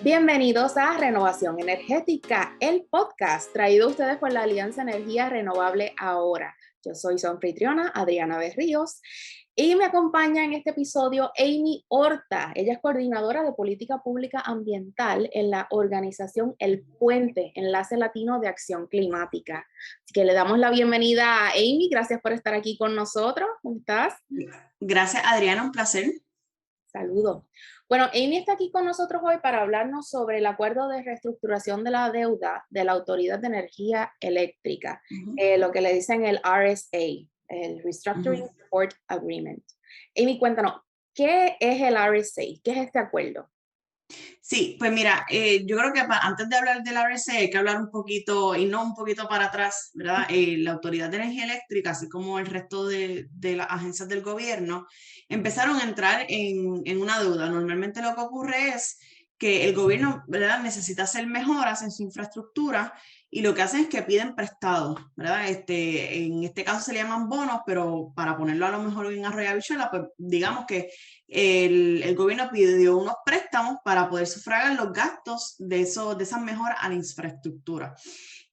Bienvenidos a Renovación Energética, el podcast traído a ustedes por la Alianza Energía Renovable Ahora. Yo soy su anfitriona, Adriana Berríos, y me acompaña en este episodio Amy Horta. Ella es coordinadora de Política Pública Ambiental en la organización El Puente, Enlace Latino de Acción Climática. Así que le damos la bienvenida a Amy. Gracias por estar aquí con nosotros. ¿Cómo estás? Gracias, Adriana. Un placer. Saludos. Bueno, Amy está aquí con nosotros hoy para hablarnos sobre el acuerdo de reestructuración de la deuda de la Autoridad de Energía Eléctrica, lo que le dicen el RSA, el Restructuring Support Agreement. Amy, cuéntanos, ¿qué es el RSA? ¿Qué es este acuerdo? Sí, pues mira, yo creo que antes de hablar del RSA hay que hablar un poquito, y no un poquito para atrás, ¿verdad? La Autoridad de Energía Eléctrica, así como el resto de las agencias del gobierno, empezaron a entrar en una deuda. Normalmente lo que ocurre es que el gobierno, ¿verdad?, necesita hacer mejoras en su infraestructura y lo que hacen es que piden prestado, ¿verdad? En este caso se le llaman bonos, pero para ponerlo a lo mejor en arroyo habichuela, pues digamos que el gobierno pidió unos préstamos para poder sufragar los gastos de esas mejoras a la infraestructura.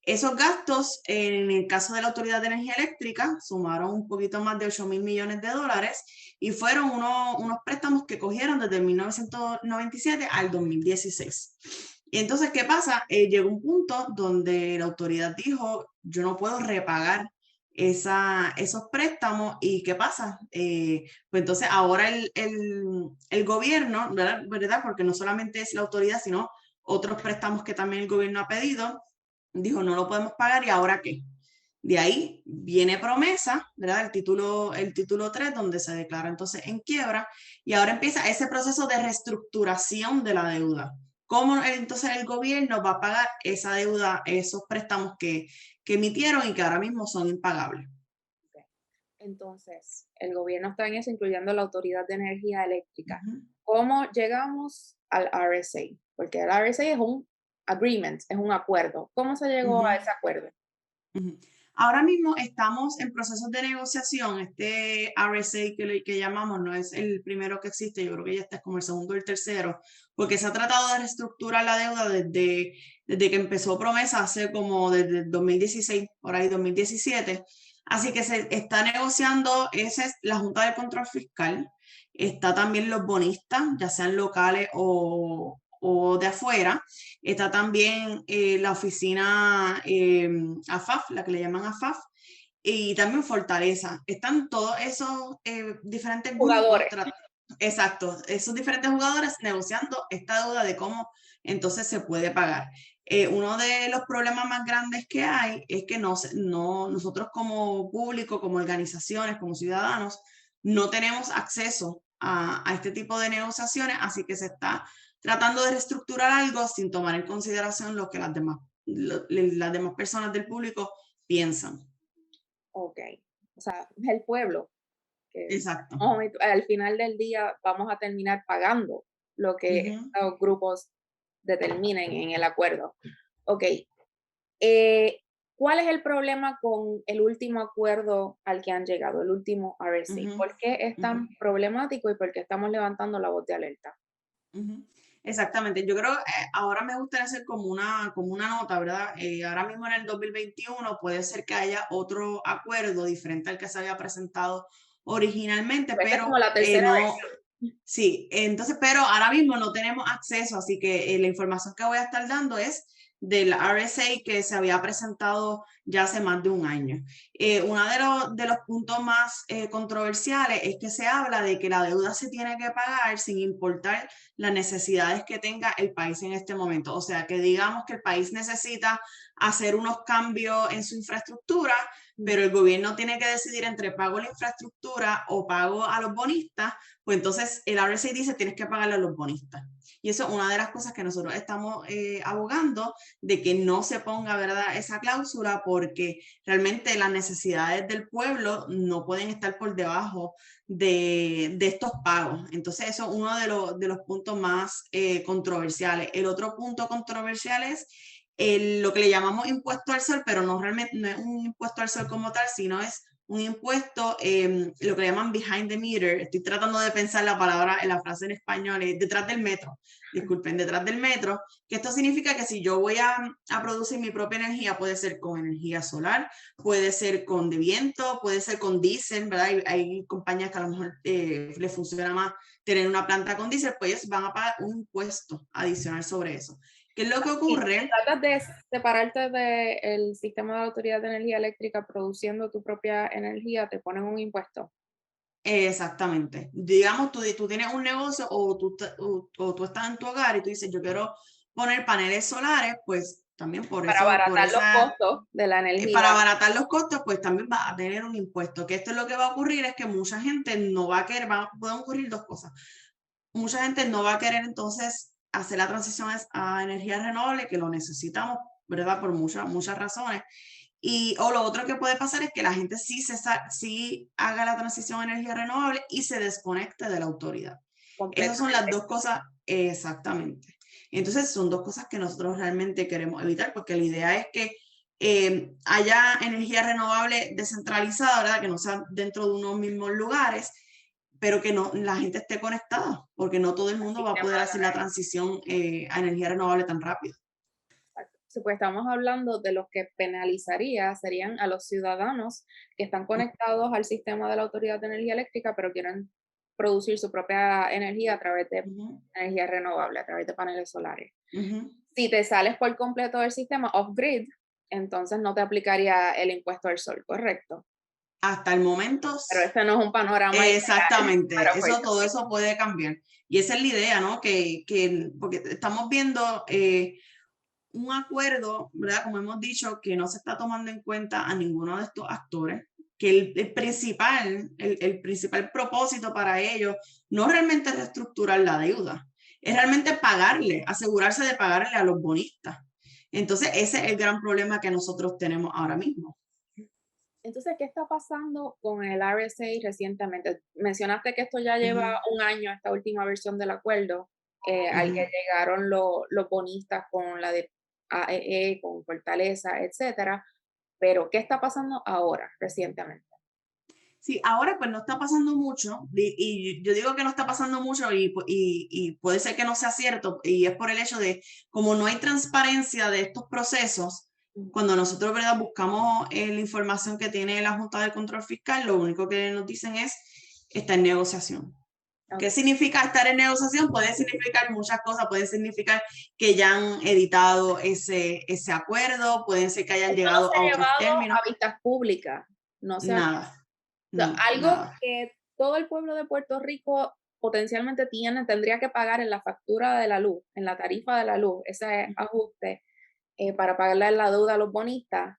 Esos gastos, en el caso de la Autoridad de Energía Eléctrica, sumaron un poquito más de 8.000 millones de dólares y fueron unos préstamos que cogieron desde 1997 al 2016. Y entonces, ¿qué pasa? Llegó un punto donde la autoridad dijo, yo no puedo repagar esos préstamos. ¿Y qué pasa? Pues entonces ahora el gobierno, ¿verdad? Porque no solamente es la autoridad, sino otros préstamos que también el gobierno ha pedido, dijo, no lo podemos pagar, ¿y ahora qué? De ahí viene promesa, ¿verdad? El título 3, donde se declara entonces en quiebra, y ahora empieza ese proceso de reestructuración de la deuda. ¿Cómo entonces el gobierno va a pagar esa deuda, esos préstamos que emitieron y que ahora mismo son impagables? Entonces, el gobierno está en eso, incluyendo la Autoridad de Energía Eléctrica. Uh-huh. ¿Cómo llegamos al RSA? Porque el RSA es un agreement, es un acuerdo. ¿Cómo se llegó a Uh-huh. ese acuerdo? Uh-huh. Ahora mismo estamos en procesos de negociación. Este RSA que llamamos no es el primero que existe, yo creo que ya está como el segundo o el tercero, porque se ha tratado de reestructurar la deuda desde que empezó promesa, hace como desde 2016, por ahí 2017. Así que se está negociando, esa es la Junta de Control Fiscal, está también los bonistas, ya sean locales o de afuera. Está también la oficina AFAF, la que le llaman AFAF, y también Fortaleza. Están todos esos diferentes grupos, Jugadores. exacto, esos diferentes jugadores negociando esta deuda de cómo entonces se puede pagar. Uno de los problemas más grandes que hay es que nosotros como público, como organizaciones, como ciudadanos, no tenemos acceso a este tipo de negociaciones, así que se está tratando de reestructurar algo sin tomar en consideración lo que las demás personas del público piensan. Ok. O sea, el pueblo, que Exacto. al final del día vamos a terminar pagando lo que Uh-huh. estos grupos determinen en el acuerdo. Ok. Eh, ¿Cuál es el problema con el último acuerdo al que han llegado, el último RSA? Uh-huh. ¿Por qué es tan problemático y por qué estamos levantando la voz de alerta? Uh-huh. Exactamente, yo creo ahora me gustaría hacer como una nota, ¿verdad? Ahora mismo en el 2021 puede ser que haya otro acuerdo diferente al que se había presentado originalmente, Esta es pero como la tercera no, versión. sí, entonces, pero ahora mismo no tenemos acceso, así que la información que voy a estar dando es del RSA que se había presentado ya hace más de un año. Uno de los puntos más controversiales es que se habla de que la deuda se tiene que pagar sin importar las necesidades que tenga el país en este momento. O sea, que digamos que el país necesita hacer unos cambios en su infraestructura, pero el gobierno tiene que decidir entre pago la infraestructura o pago a los bonistas, pues entonces el RSA dice tienes que pagarle a los bonistas. Y eso es una de las cosas que nosotros estamos abogando, de que no se ponga, ¿verdad?, esa cláusula, porque realmente las necesidades del pueblo no pueden estar por debajo de estos pagos. Entonces eso es uno de los puntos más controversiales. El otro punto controversial es lo que le llamamos impuesto al sol, pero no realmente no es un impuesto al sol como tal, sino es un impuesto, lo que llaman behind the meter. Estoy tratando de pensar la palabra, en la frase en español, es detrás del metro. Disculpen, detrás del metro, que esto significa que si yo voy a producir mi propia energía, puede ser con energía solar, puede ser con de viento, puede ser con diésel, ¿verdad? Hay compañías que a lo mejor les funciona más tener una planta con diésel, pues ellos van a pagar un impuesto adicional sobre eso. ¿Qué es lo que Y ocurre? si tratas de separarte del sistema de la Autoridad de Energía Eléctrica produciendo tu propia energía, te ponen un impuesto. Exactamente. Digamos, tú tienes un negocio o tú estás en tu hogar y tú dices, yo quiero poner paneles solares, pues también por Para eso, por abaratar los esa, costos de la para energía. abaratar los costos, pues también va a tener un impuesto. Que esto es lo que va a ocurrir, es que mucha gente no va a querer, pueden ocurrir dos cosas. Mucha gente no va a querer entonces hacer la transición a energías renovables, que lo necesitamos, ¿verdad? Por muchas razones. O lo otro que puede pasar es que la gente sí haga la transición a energía renovable y se desconecte de la autoridad. Esas son las Completamente. dos cosas, exactamente. Entonces son dos cosas que nosotros realmente queremos evitar, porque la idea es que haya energía renovable descentralizada, ¿verdad? Que no sea dentro de unos mismos lugares, pero que no, la gente esté conectada, porque no todo el mundo va a poder hacer la transición a energía renovable tan rápido. Sí, pues estamos hablando de los que penalizaría serían a los ciudadanos que están conectados al sistema de la Autoridad de Energía Eléctrica, pero quieren producir su propia energía a través de Ujú, energía renovable, a través de paneles solares. ujú. Si te sales por completo del sistema off-grid, entonces no te aplicaría el impuesto al sol, ¿correcto? Hasta el momento, Pero este no es un panorama ideal para exactamente, Puerto todo Rico. eso puede cambiar. Y esa es la idea, ¿no? Porque estamos viendo un acuerdo, ¿verdad? Como hemos dicho, que no se está tomando en cuenta a ninguno de estos actores, que el principal propósito para ellos no realmente es reestructurar la deuda, es realmente pagarle, asegurarse de pagarle a los bonistas. Entonces, ese es el gran problema que nosotros tenemos ahora mismo. Entonces, ¿qué está pasando con el RSA recientemente? Mencionaste que esto ya lleva Ujú, un año, esta última versión del acuerdo, al que ujú. llegaron los bonistas con la de AEE, con Fortaleza, etcétera. Pero, ¿qué está pasando ahora, recientemente? Sí, ahora pues no está pasando mucho, y yo digo que no está pasando mucho y puede ser que no sea cierto, y es por el hecho de, como no hay transparencia de estos procesos, Mm, cuando nosotros, ¿verdad?, buscamos la información que tiene la Junta de Control Fiscal, lo único que nos dicen es, está en negociación. ¿Qué okey. significa estar en negociación? Puede significar muchas cosas, puede significar que ya han editado ese acuerdo, puede ser que hayan Esto no llegado se a ha otros llevado términos, a vistas públicas, no se ha nada, sea, no, algo nada. que todo el pueblo de Puerto Rico potencialmente tendría que pagar en la factura de la luz, en la tarifa de la luz, ese ajuste, para pagarle la deuda a los bonistas,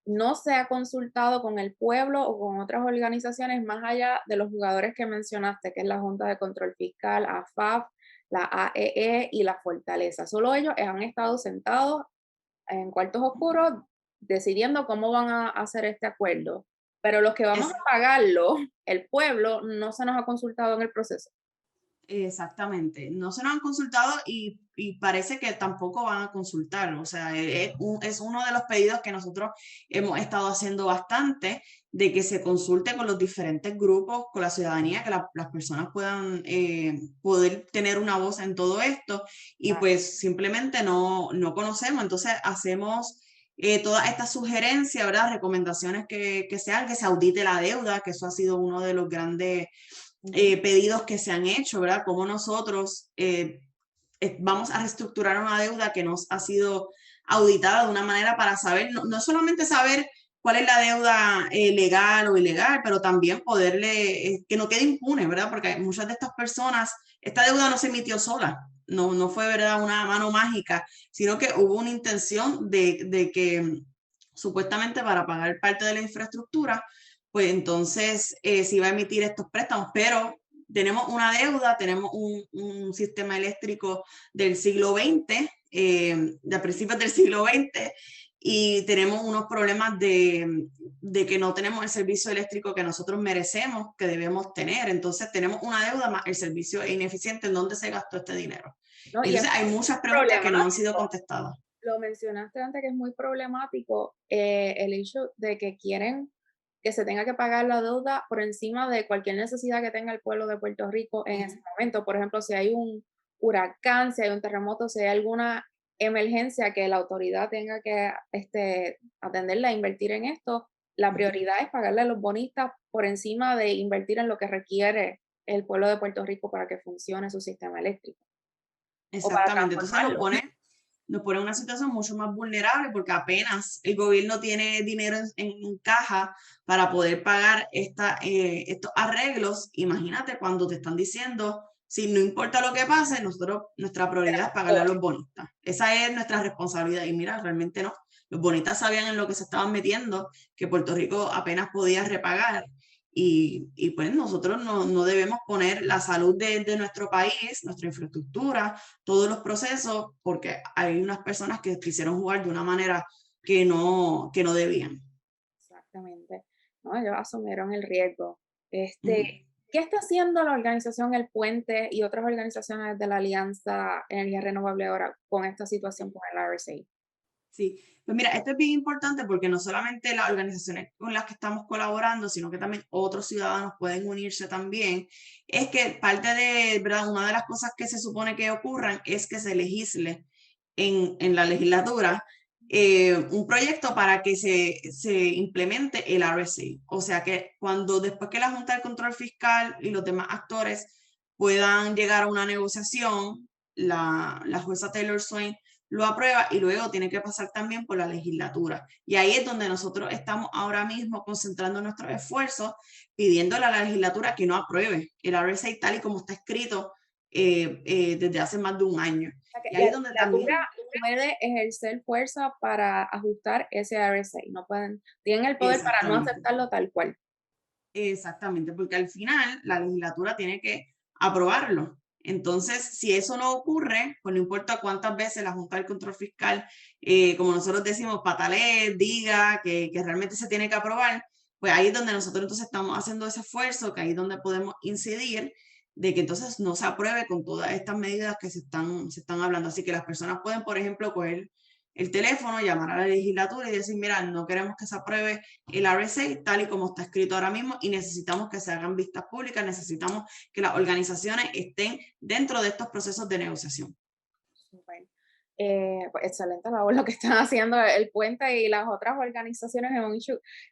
no se ha consultado con el pueblo o con otras organizaciones más allá de los jugadores que mencionaste, que es la Junta de Control Fiscal, AFAF, la AEE y la Fortaleza. Solo ellos han estado sentados en cuartos oscuros decidiendo cómo van a hacer este acuerdo. Pero los que vamos Es, a pagarlo, el pueblo, no se nos ha consultado en el proceso. Exactamente, no se nos han consultado y parece que tampoco van a consultar, o sea, es uno de los pedidos que nosotros hemos estado haciendo bastante, de que se consulte con los diferentes grupos, con la ciudadanía, que las personas puedan poder tener una voz en todo esto y Ah, pues simplemente no conocemos, entonces hacemos todas estas sugerencias, ¿verdad? Recomendaciones que sean, que se audite la deuda, que eso ha sido uno de los grandes ujú. pedidos que se han hecho, ¿verdad? Cómo nosotros vamos a reestructurar una deuda que nos ha sido auditada de una manera para saber, no solamente saber cuál es la deuda legal o ilegal, pero también poderle, que no quede impune, ¿verdad? Porque muchas de estas personas, esta deuda no se emitió sola, no fue, ¿verdad?, una mano mágica, sino que hubo una intención de que supuestamente para pagar parte de la infraestructura, pues entonces se iba a emitir estos préstamos, pero tenemos una deuda, tenemos un sistema eléctrico del siglo XX, de principios del siglo XX, y tenemos unos problemas de que no tenemos el servicio eléctrico que nosotros merecemos, que debemos tener. Entonces tenemos una deuda más el servicio ineficiente en dónde se gastó este dinero. ¿No? Y es Entonces hay muy muchas preguntas que no han sido problemático, contestadas. lo mencionaste antes, que es muy problemático el hecho de que quieren que se tenga que pagar la deuda por encima de cualquier necesidad que tenga el pueblo de Puerto Rico en ese momento. Por ejemplo, si hay un huracán, si hay un terremoto, si hay alguna emergencia que la autoridad tenga que atenderla, invertir en esto, la prioridad es pagarle a los bonistas por encima de invertir en lo que requiere el pueblo de Puerto Rico para que funcione su sistema eléctrico o para Exactamente, entonces transformarlo. nos pone en una situación mucho más vulnerable porque apenas el gobierno tiene dinero en caja para poder pagar estos arreglos. Imagínate cuando te están diciendo, si no importa lo que pase, nuestra prioridad es pagarle a los bonistas. Esa es nuestra responsabilidad y mira, realmente no. Los bonistas sabían en lo que se estaban metiendo, que Puerto Rico apenas podía repagar. Y pues nosotros no debemos poner la salud de nuestro país, nuestra infraestructura, todos los procesos, porque hay unas personas que quisieron jugar de una manera que no debían. Exactamente. No, ellos asumieron el riesgo. Ujú. ¿Qué está haciendo la organización El Puente y otras organizaciones de la Alianza Energía Renovable ahora con esta situación con el RSA? Sí, pues mira, esto es bien importante porque no solamente las organizaciones con las que estamos colaborando, sino que también otros ciudadanos pueden unirse también. Es que parte de, ¿verdad? Una de las cosas que se supone que ocurran es que se legisle en la legislatura un proyecto para que se implemente el RSA. O sea que después que la Junta de Control Fiscal y los demás actores puedan llegar a una negociación, la jueza Taylor Swain lo aprueba y luego tiene que pasar también por la legislatura. Y ahí es donde nosotros estamos ahora mismo concentrando nuestros esfuerzos, pidiéndole a la legislatura que no apruebe el RSA tal y como está escrito desde hace más de un año. Sea que Y la ahí es donde legislatura también... puede ejercer fuerza para ajustar ese RSA, no pueden, tienen el poder para no Exactamente. aceptarlo tal cual. Exactamente, porque al final la legislatura tiene que aprobarlo. Entonces, si eso no ocurre, pues no importa cuántas veces la Junta del Control Fiscal, como nosotros decimos, patalee, diga que realmente se tiene que aprobar, pues ahí es donde nosotros entonces estamos haciendo ese esfuerzo, que ahí es donde podemos incidir de que entonces no se apruebe con todas estas medidas que se están hablando. Así que las personas pueden, por ejemplo, coger el teléfono, llamar a la legislatura y decir, mira, no queremos que se apruebe el RSA tal y como está escrito ahora mismo y necesitamos que se hagan vistas públicas, necesitamos que las organizaciones estén dentro de estos procesos de negociación. Súper. Pues excelente labor lo que están haciendo el Puente y las otras organizaciones en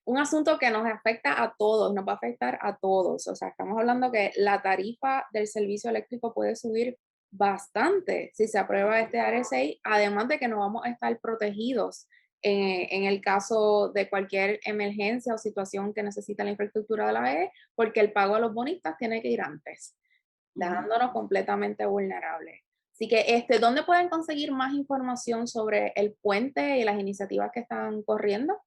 un asunto que nos afecta a todos, nos va a afectar a todos. O sea, estamos hablando que la tarifa del servicio eléctrico puede subir bastante si se aprueba este RSA, además de que no vamos a estar protegidos en el caso de cualquier emergencia o situación que necesita la infraestructura de la AE, porque el pago a los bonistas tiene que ir antes, dejándonos completamente vulnerables. Así que, ¿dónde pueden conseguir más información sobre el puente y las iniciativas que están corriendo?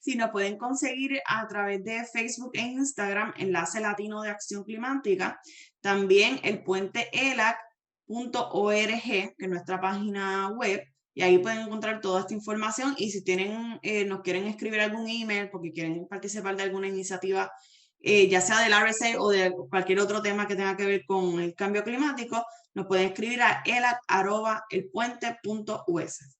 Sí, nos pueden conseguir a través de Facebook e Instagram, Enlace Latino de Acción Climática, también el puente elac.org, que es nuestra página web, y ahí pueden encontrar toda esta información. Y si nos quieren escribir algún email porque quieren participar de alguna iniciativa, ya sea del RSA o de cualquier otro tema que tenga que ver con el cambio climático, nos pueden escribir a elac@elpuente.us.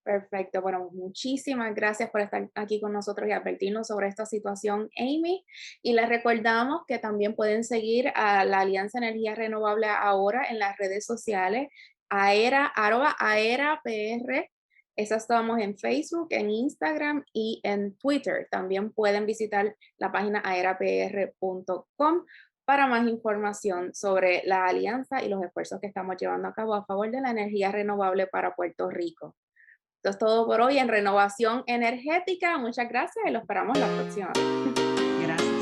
Perfecto. Bueno, muchísimas gracias por estar aquí con nosotros y advertirnos sobre esta situación, Amy. Y les recordamos que también pueden seguir a la Alianza Energía Renovable ahora en las redes sociales, @AERA Eso estamos en Facebook, en Instagram y en Twitter. También pueden visitar la página aerapr.com para más información sobre la alianza y los esfuerzos que estamos llevando a cabo a favor de la energía renovable para Puerto Rico. Esto es todo por hoy en Renovación Energética. Muchas gracias y lo esperamos la próxima vez. Gracias.